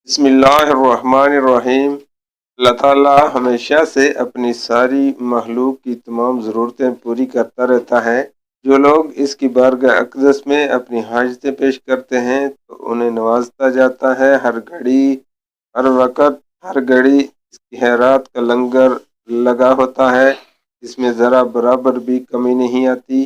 بسم اللہ الرحمن الرحیم۔ اللہ تعالیٰ ہمیشہ سے اپنی ساری مخلوق کی تمام ضرورتیں پوری کرتا رہتا ہے۔ جو لوگ اس کی بارگاہ اقدس میں اپنی حاجتیں پیش کرتے ہیں تو انہیں نوازتا جاتا ہے۔ ہر گھڑی، ہر وقت، ہر گھڑی اس کی خیرات کا لنگر لگا ہوتا ہے، اس میں ذرا برابر بھی کمی نہیں آتی۔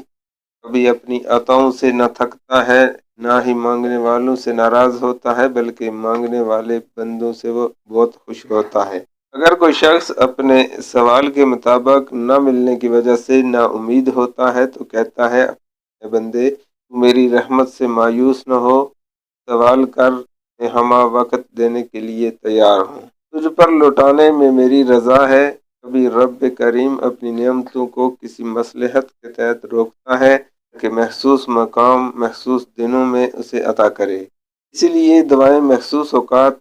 کبھی اپنی عطاؤں سے نہ تھکتا ہے، نہ ہی مانگنے والوں سے ناراض ہوتا ہے، بلکہ مانگنے والے بندوں سے وہ بہت خوش ہوتا ہے۔ اگر کوئی شخص اپنے سوال کے مطابق نہ ملنے کی وجہ سے نا امید ہوتا ہے تو کہتا ہے، اے بندے، تو میری رحمت سے مایوس نہ ہو، سوال کر، میں ہمہ وقت دینے کے لیے تیار ہوں۔ تجھ پر لوٹانے میں میری رضا ہے۔ کبھی رب کریم اپنی نعمتوں کو کسی مصلحت کے تحت روکتا ہے کہ مخصوص مقام، مخصوص دنوں میں اسے عطا کرے۔ اسی لیے دعائیں مخصوص اوقات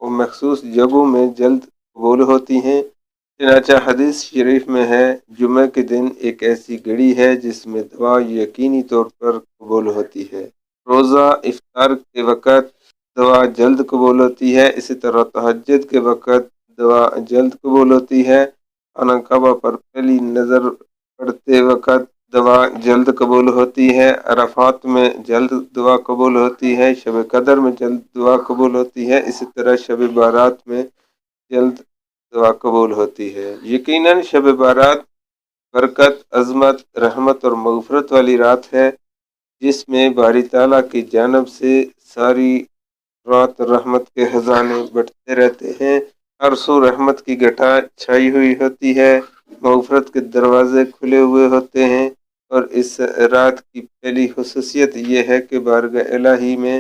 اور مخصوص جگہوں میں جلد قبول ہوتی ہیں۔ چنانچہ حدیث شریف میں ہے، جمعہ کے دن ایک ایسی گھڑی ہے جس میں دعا یقینی طور پر قبول ہوتی ہے۔ روزہ افطار کے وقت دعا جلد قبول ہوتی ہے، اسی طرح تہجد کے وقت دعا جلد قبول ہوتی ہے۔ خانہ کعبہ پر پہلی نظر پڑتے وقت دعا جلد قبول ہوتی ہے۔ عرفات میں جلد دعا قبول ہوتی ہے۔ شب قدر میں جلد دعا قبول ہوتی ہے۔ اسی طرح شب بارات میں جلد دعا قبول ہوتی ہے۔ یقیناً شب بارات برکت، عظمت، رحمت اور مغفرت والی رات ہے، جس میں باری تعالیٰ کی جانب سے ساری رات رحمت کے خزانے بٹتے رہتے ہیں۔ ہر سو رحمت کی گھٹا چھائی ہوئی ہوتی ہے، مغفرت کے دروازے کھلے ہوئے ہوتے ہیں، اور اس رات کی پہلی خصوصیت یہ ہے کہ بارگاہ الہی میں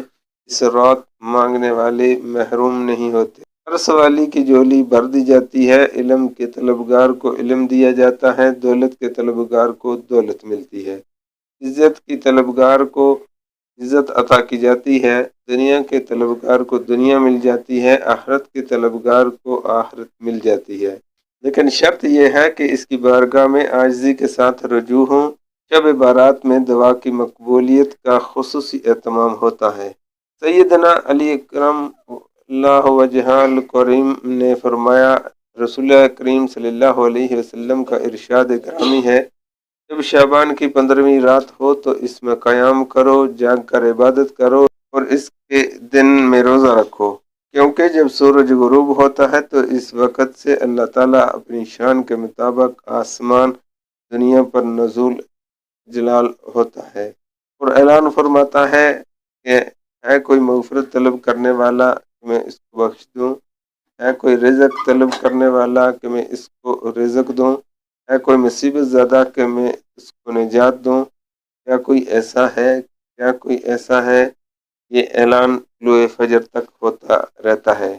اس رات مانگنے والے محروم نہیں ہوتے۔ ہر سوالی کی جھولی بھر دی جاتی ہے، علم کے طلبگار کو علم دیا جاتا ہے، دولت کے طلبگار کو دولت ملتی ہے، عزت کی طلبگار کو عزت عطا کی جاتی ہے، دنیا کے طلبگار کو دنیا مل جاتی ہے، آخرت کے طلبگار کو آخرت مل جاتی ہے، لیکن شرط یہ ہے کہ اس کی بارگاہ میں عاجزی کے ساتھ رجوع ہوں۔ شب بارات میں دعا کی مقبولیت کا خصوصی اہتمام ہوتا ہے۔ سیدنا علی اکرم اللہ وجہ الکریم نے فرمایا، رسول کریم صلی اللہ علیہ وسلم کا ارشاد گرامی ہے، جب شعبان کی 15ویں رات ہو تو اس میں قیام کرو، جاگ کر عبادت کرو اور اس کے دن میں روزہ رکھو، کیونکہ جب سورج غروب ہوتا ہے تو اس وقت سے اللہ تعالیٰ اپنی شان کے مطابق آسمان دنیا پر نزول جلال ہوتا ہے اور اعلان فرماتا ہے کہ ہے کوئی مغفرت طلب کرنے والا کہ میں اس کو بخش دوں، ہے کوئی رزق طلب کرنے والا کہ میں اس کو رزق دوں، ہے کوئی مصیبت زدہ کہ میں اس کو نجات دوں، کیا کوئی ایسا ہے، کیا کوئی ایسا ہے؟ یہ اعلان طلوع فجر تک ہوتا رہتا ہے۔